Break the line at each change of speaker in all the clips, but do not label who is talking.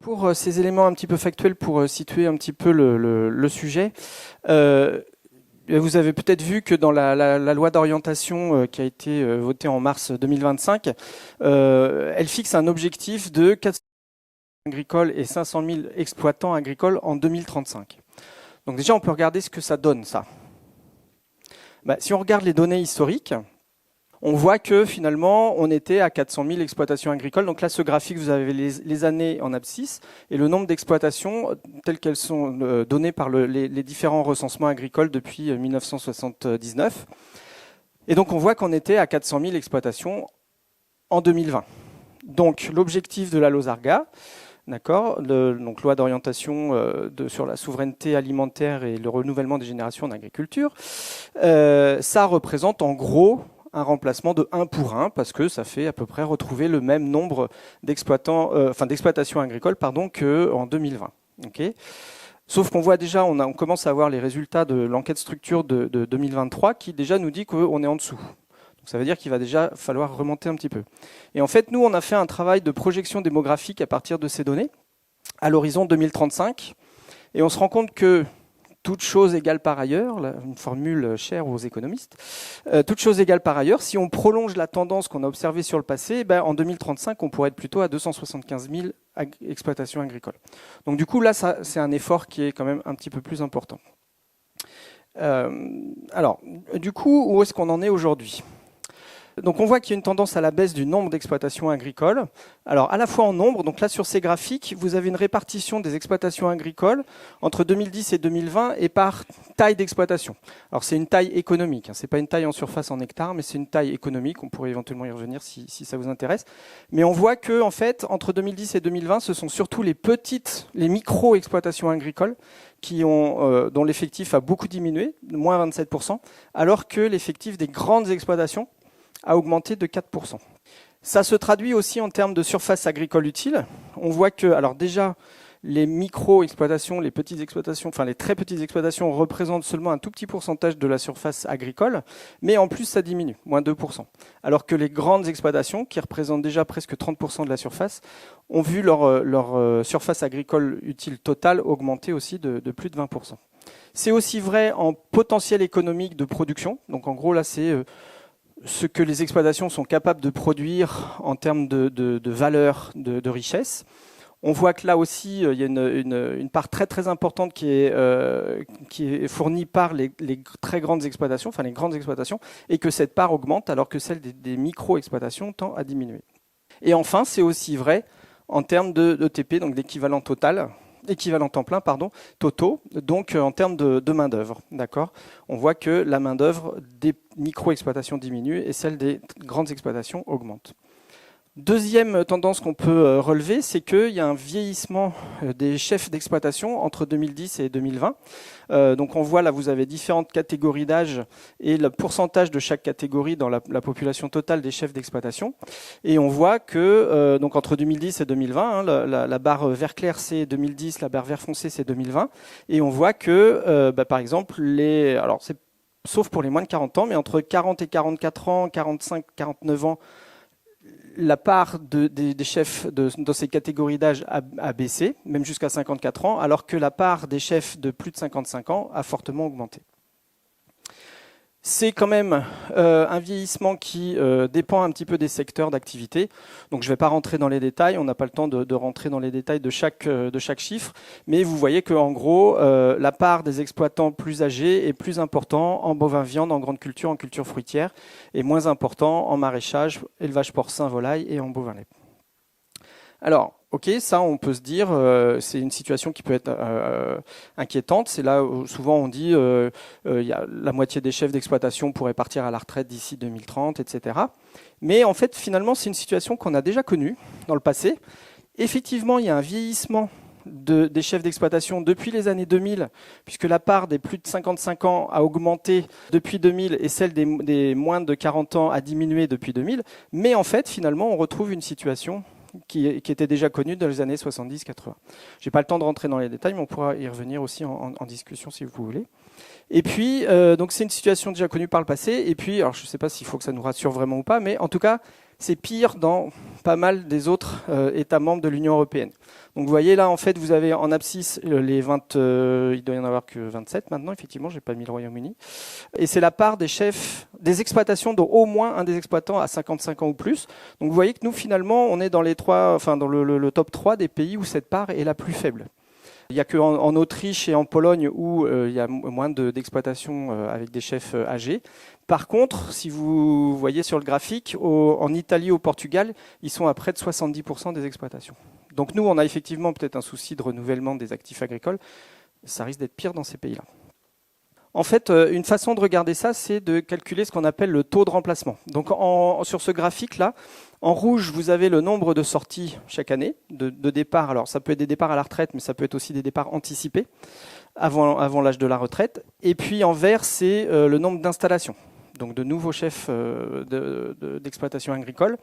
Pour ces éléments un petit peu factuels, pour situer un petit peu le sujet, vous avez peut-être vu que dans la loi d'orientation qui a été votée en mars 2025, elle fixe un objectif de 400 000 agricoles et 500 000 exploitants agricoles en 2035. Donc déjà, on peut regarder ce que ça donne, ça. Si on regarde les données historiques, on voit que finalement, on était à 400 000 exploitations agricoles. Donc là, ce graphique, vous avez les années en abscisse et le nombre d'exploitations telles qu'elles sont données par les différents recensements agricoles depuis 1979. Et donc, on voit qu'on était à 400 000 exploitations en 2020. Donc, l'objectif de la LOSARGA, d'accord, donc loi d'orientation sur la souveraineté alimentaire et le renouvellement des générations en agriculture, ça représente en gros un remplacement de 1 pour 1, parce que ça fait à peu près retrouver le même nombre d'exploitations agricoles qu'en 2020. Okay. Sauf qu'on voit déjà, on commence à avoir les résultats de l'enquête structure de 2023 qui déjà nous dit qu'on est en dessous. Donc ça veut dire qu'il va déjà falloir remonter un petit peu. Et en fait, nous, on a fait un travail de projection démographique à partir de ces données à l'horizon 2035, et on se rend compte que toute chose égale par ailleurs, une formule chère aux économistes, toute chose égale par ailleurs, si on prolonge la tendance qu'on a observée sur le passé, en 2035, on pourrait être plutôt à 275 000 exploitations agricoles. Donc du coup, là, c'est un effort qui est quand même un petit peu plus important. Alors, du coup, où est-ce qu'on en est aujourd'hui ? Donc on voit qu'il y a une tendance à la baisse du nombre d'exploitations agricoles. Alors à la fois en nombre, donc là sur ces graphiques, vous avez une répartition des exploitations agricoles entre 2010 et 2020 et par taille d'exploitation. Alors c'est une taille économique, hein. C'est pas une taille en surface en hectares, mais c'est une taille économique. On pourrait éventuellement y revenir si ça vous intéresse. Mais on voit que en fait entre 2010 et 2020, ce sont surtout les micro-exploitations agricoles dont l'effectif a beaucoup diminué, moins 27%, alors que l'effectif des grandes exploitations a augmenté de 4%. Ça se traduit aussi en termes de surface agricole utile. On voit que, alors déjà, les micro-exploitations, les petites exploitations, enfin les très petites exploitations représentent seulement un tout petit pourcentage de la surface agricole, mais en plus ça diminue, moins 2%. Alors que les grandes exploitations, qui représentent déjà presque 30% de la surface, ont vu leur surface agricole utile totale augmenter aussi de plus de 20%. C'est aussi vrai en potentiel économique de production. Donc en gros là c'est ce que les exploitations sont capables de produire en termes de valeur, de richesse. On voit que là aussi, il y a une part très très importante qui est fournie par les très grandes exploitations, enfin les grandes exploitations, et que cette part augmente alors que celle des micro-exploitations tend à diminuer. Et enfin, c'est aussi vrai en termes d'ETP, donc d'équivalent temps plein, totaux, donc en termes de main-d'œuvre. D'accord ? On voit que la main-d'œuvre des micro-exploitations diminue et celle des grandes exploitations augmente. Deuxième tendance qu'on peut relever, c'est qu'il y a un vieillissement des chefs d'exploitation entre 2010 et 2020. Donc on voit là, vous avez différentes catégories d'âge et le pourcentage de chaque catégorie dans la population totale des chefs d'exploitation. Et on voit que donc entre 2010 et 2020, hein, la barre vert clair c'est 2010, la barre vert foncé c'est 2020. Et on voit que par exemple, alors c'est sauf pour les moins de 40 ans, mais entre 40 et 44 ans, 45, 49 ans, la part des chefs dans ces catégories d'âge a baissé, même jusqu'à 54 ans, alors que la part des chefs de plus de 55 ans a fortement augmenté. C'est quand même un vieillissement qui dépend un petit peu des secteurs d'activité. Donc je ne vais pas rentrer dans les détails, on n'a pas le temps de rentrer dans les détails de chaque chiffre, mais vous voyez qu'en gros, la part des exploitants plus âgés est plus importante en bovin-viande, en grande culture, en culture fruitière, et moins important en maraîchage, élevage porcin, volaille et en bovin-lait. Alors, ok, ça on peut se dire, c'est une situation qui peut être inquiétante. C'est là où souvent on dit y a la moitié des chefs d'exploitation pourraient partir à la retraite d'ici 2030, etc. Mais en fait, finalement, c'est une situation qu'on a déjà connue dans le passé. Effectivement, il y a un vieillissement des chefs d'exploitation depuis les années 2000, puisque la part des plus de 55 ans a augmenté depuis 2000 et celle des moins de 40 ans a diminué depuis 2000. Mais en fait, finalement, on retrouve une situation qui était déjà connue dans les années 70-80. Je n'ai pas le temps de rentrer dans les détails, mais on pourra y revenir aussi en discussion si vous voulez. Et puis, donc c'est une situation déjà connue par le passé. Et puis, alors je ne sais pas s'il faut que ça nous rassure vraiment ou pas, mais en tout cas, c'est pire dans pas mal des autres États membres de l'Union européenne. Donc vous voyez là, en fait, vous avez en abscisse les 20, il doit y en avoir que 27 maintenant, effectivement, j'ai pas mis le Royaume-Uni. Et c'est la part des chefs des exploitations dont au moins un des exploitants a 55 ans ou plus. Donc vous voyez que nous, finalement, on est dans les trois, enfin dans le top 3 des pays où cette part est la plus faible. Il n'y a qu'en Autriche et en Pologne où il y a moins d'exploitations avec des chefs âgés. Par contre, si vous voyez sur le graphique, en Italie, au Portugal, ils sont à près de 70% des exploitations. Donc nous, on a effectivement peut-être un souci de renouvellement des actifs agricoles. Ça risque d'être pire dans ces pays-là. En fait, une façon de regarder ça, c'est de calculer ce qu'on appelle le taux de remplacement. Donc sur ce graphique-là, en rouge, vous avez le nombre de sorties chaque année, de départs. Alors ça peut être des départs à la retraite, mais ça peut être aussi des départs anticipés avant l'âge de la retraite. Et puis en vert, c'est le nombre d'installations, donc de nouveaux chefs d'exploitation agricole.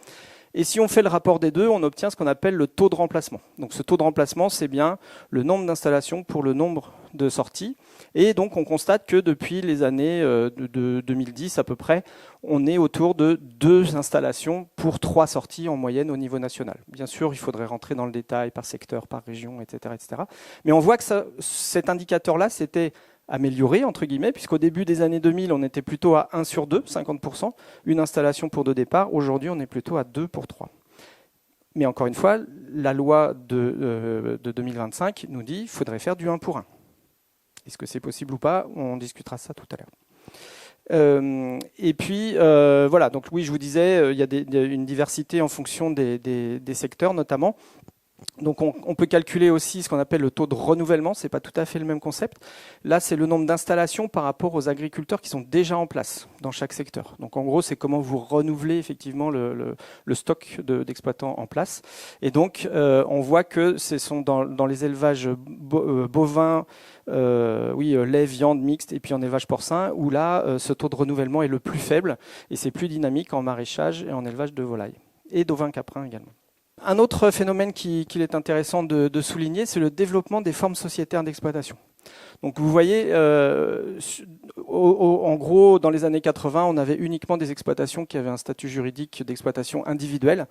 Et si on fait le rapport des deux, on obtient ce qu'on appelle le taux de remplacement. Donc ce taux de remplacement, c'est bien le nombre d'installations pour le nombre de sorties. Et donc on constate que depuis les années de 2010 à peu près, on est autour de 2 installations pour 3 sorties en moyenne au niveau national. Bien sûr, il faudrait rentrer dans le détail par secteur, par région, etc. etc. Mais on voit que cet indicateur-là, c'était amélioré, entre guillemets, puisqu'au début des années 2000, on était plutôt à 1 sur 2, 50%, une installation pour 2 départs. Aujourd'hui, on est plutôt à 2 pour 3. Mais encore une fois, la loi de 2025 nous dit qu'il faudrait faire du 1 pour 1. Est-ce que c'est possible ou pas? On discutera ça tout à l'heure. Et puis, voilà, donc oui, je vous disais, il y a une diversité en fonction des secteurs, notamment. Donc on peut calculer aussi ce qu'on appelle le taux de renouvellement, c'est pas tout à fait le même concept. Là, c'est le nombre d'installations par rapport aux agriculteurs qui sont déjà en place dans chaque secteur. Donc en gros, c'est comment vous renouvelez effectivement le stock d'exploitants en place. Et donc on voit que ce sont dans les élevages bovins, lait, viande mixte, et puis en élevage porcin, où là, ce taux de renouvellement est le plus faible, et c'est plus dynamique en maraîchage et en élevage de volailles, et d'ovins caprins également. Un autre phénomène qu'il est intéressant de souligner, c'est le développement des formes sociétaires d'exploitation. Donc vous voyez, en gros, dans les années 80, on avait uniquement des exploitations qui avaient un statut juridique d'exploitation individuelle.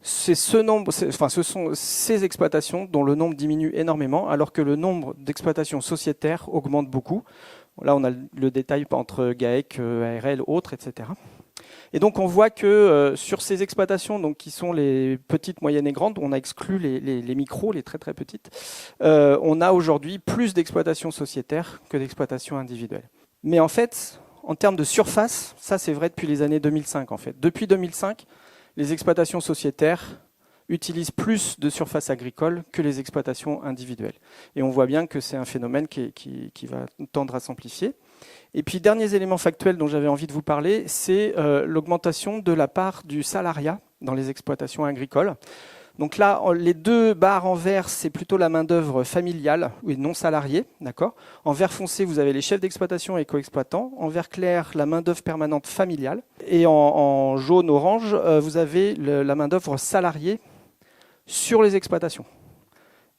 Ce sont ces exploitations dont le nombre diminue énormément, alors que le nombre d'exploitations sociétaires augmente beaucoup. Là, on a le détail entre GAEC, ARL, autres, etc. Et donc on voit que sur ces exploitations, donc qui sont les petites, moyennes et grandes, on a exclu les micros, les très très petites, on a aujourd'hui plus d'exploitations sociétaires que d'exploitations individuelles. Mais en fait, en termes de surface, ça c'est vrai depuis les années 2005 en fait. Depuis 2005, les exploitations sociétaires utilisent plus de surface agricole que les exploitations individuelles. Et on voit bien que c'est un phénomène qui va tendre à s'amplifier. Et puis, derniers éléments factuels dont j'avais envie de vous parler, c'est l'augmentation de la part du salariat dans les exploitations agricoles. Donc là, les 2 barres en vert, c'est plutôt la main-d'œuvre familiale et non salariée, d'accord. En vert foncé, vous avez les chefs d'exploitation et co-exploitants. En vert clair, la main-d'œuvre permanente familiale. Et en jaune-orange, vous avez la main-d'œuvre salariée sur les exploitations.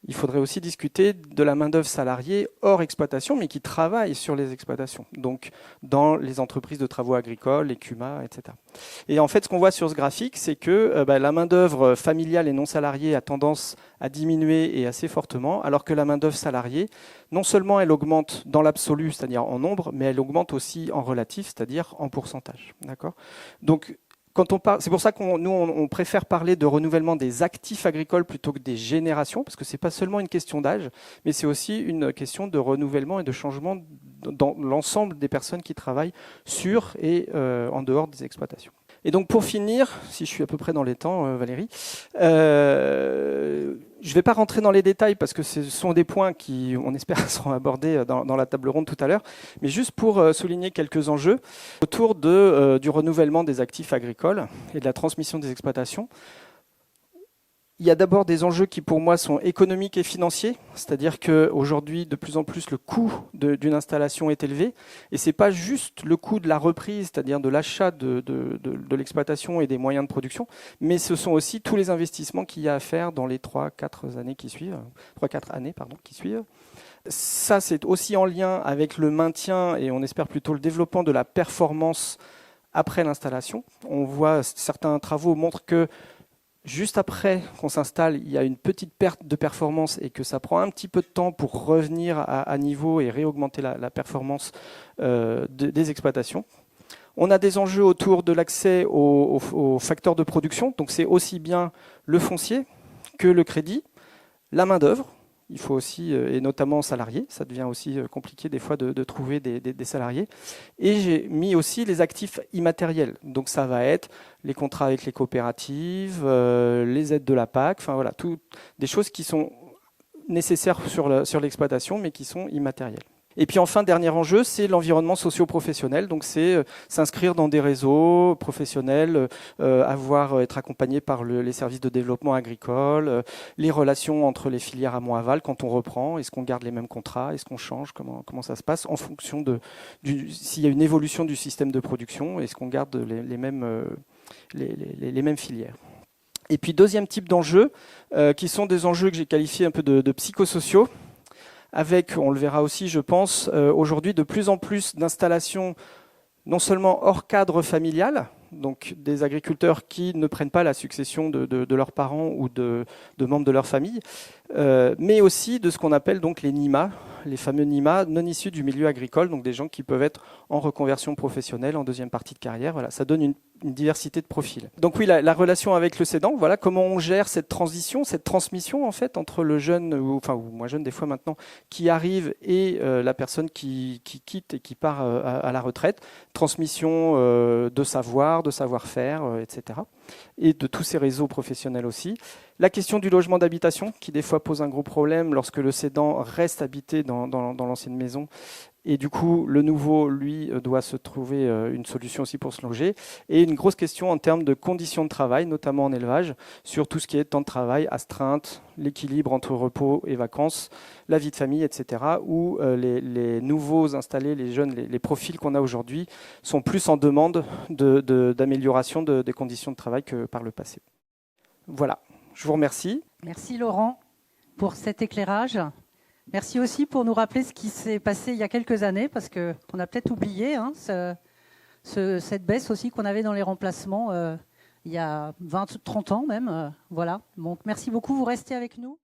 Il faudrait aussi discuter de la main-d'œuvre salariée hors exploitation, mais qui travaille sur les exploitations, donc dans les entreprises de travaux agricoles, les CUMA, etc. Et en fait, ce qu'on voit sur ce graphique, c'est que la main-d'œuvre familiale et non salariée a tendance à diminuer et assez fortement, alors que la main-d'œuvre salariée, non seulement elle augmente dans l'absolu, c'est-à-dire en nombre, mais elle augmente aussi en relatif, c'est-à-dire en pourcentage. D'accord ? Donc, c'est pour ça qu'on préfère parler de renouvellement des actifs agricoles plutôt que des générations, parce que ce n'est pas seulement une question d'âge, mais c'est aussi une question de renouvellement et de changement dans l'ensemble des personnes qui travaillent sur et en dehors des exploitations. Et donc pour finir, si je suis à peu près dans les temps, Valérie, je ne vais pas rentrer dans les détails parce que ce sont des points qui, on espère, seront abordés dans la table ronde tout à l'heure, mais juste pour souligner quelques enjeux autour du renouvellement des actifs agricoles et de la transmission des exploitations. Il y a d'abord des enjeux qui pour moi sont économiques et financiers, c'est-à-dire qu'aujourd'hui de plus en plus le coût d'une installation est élevé et c'est pas juste le coût de la reprise, c'est-à-dire de l'achat de l'exploitation et des moyens de production, mais ce sont aussi tous les investissements qu'il y a à faire dans les 3-4 années qui suivent, Ça c'est aussi en lien avec le maintien et on espère plutôt le développement de la performance après l'installation. On voit certains travaux montrent que juste après qu'on s'installe, il y a une petite perte de performance et que ça prend un petit peu de temps pour revenir à niveau et réaugmenter la performance des exploitations. On a des enjeux autour de l'accès aux facteurs de production, donc c'est aussi bien le foncier que le crédit, la main-d'œuvre. Il faut aussi, et notamment salariés, ça devient aussi compliqué des fois de trouver des salariés. Et j'ai mis aussi les actifs immatériels. Donc ça va être les contrats avec les coopératives, les aides de la PAC, enfin voilà, des choses qui sont nécessaires sur l'exploitation, mais qui sont immatérielles. Et puis enfin, dernier enjeu, c'est l'environnement socio-professionnel. Donc c'est s'inscrire dans des réseaux professionnels, être accompagné par les services de développement agricole, les relations entre les filières amont-aval quand on reprend. Est-ce qu'on garde les mêmes contrats? Est-ce qu'on change? Comment ça se passe en fonction s'il y a une évolution du système de production? Est-ce qu'on garde les mêmes filières? Et puis deuxième type d'enjeux, qui sont des enjeux que j'ai qualifiés un peu de psychosociaux, avec, on le verra aussi, je pense, aujourd'hui de plus en plus d'installations non seulement hors cadre familial, donc des agriculteurs qui ne prennent pas la succession de leurs parents ou de membres de leur famille, mais aussi de ce qu'on appelle donc les NIMA, les fameux NIMA non issus du milieu agricole, donc des gens qui peuvent être en reconversion professionnelle, en deuxième partie de carrière. Voilà, ça donne une diversité de profils. Donc oui, la relation avec le cédant, voilà comment on gère cette transition, cette transmission en fait entre le jeune, ou moins jeune des fois maintenant, qui arrive et la personne qui quitte et qui part à la retraite. Transmission de savoir, de savoir-faire, etc. Et de tous ces réseaux professionnels aussi. La question du logement d'habitation, qui des fois pose un gros problème lorsque le cédant reste habité dans l'ancienne maison. Et du coup, le nouveau, lui, doit se trouver une solution aussi pour se loger. Et une grosse question en termes de conditions de travail, notamment en élevage, sur tout ce qui est temps de travail, astreinte, l'équilibre entre repos et vacances, la vie de famille, etc. Où les nouveaux installés, les jeunes, les profils qu'on a aujourd'hui sont plus en demande d'amélioration des conditions de travail que par le passé. Voilà, je vous remercie.
Merci Laurent pour cet éclairage. Merci aussi pour nous rappeler ce qui s'est passé il y a quelques années, parce qu'on a peut-être oublié cette baisse aussi qu'on avait dans les remplacements il y a 20-30 ans même. Voilà. Donc, merci beaucoup, vous restez avec nous.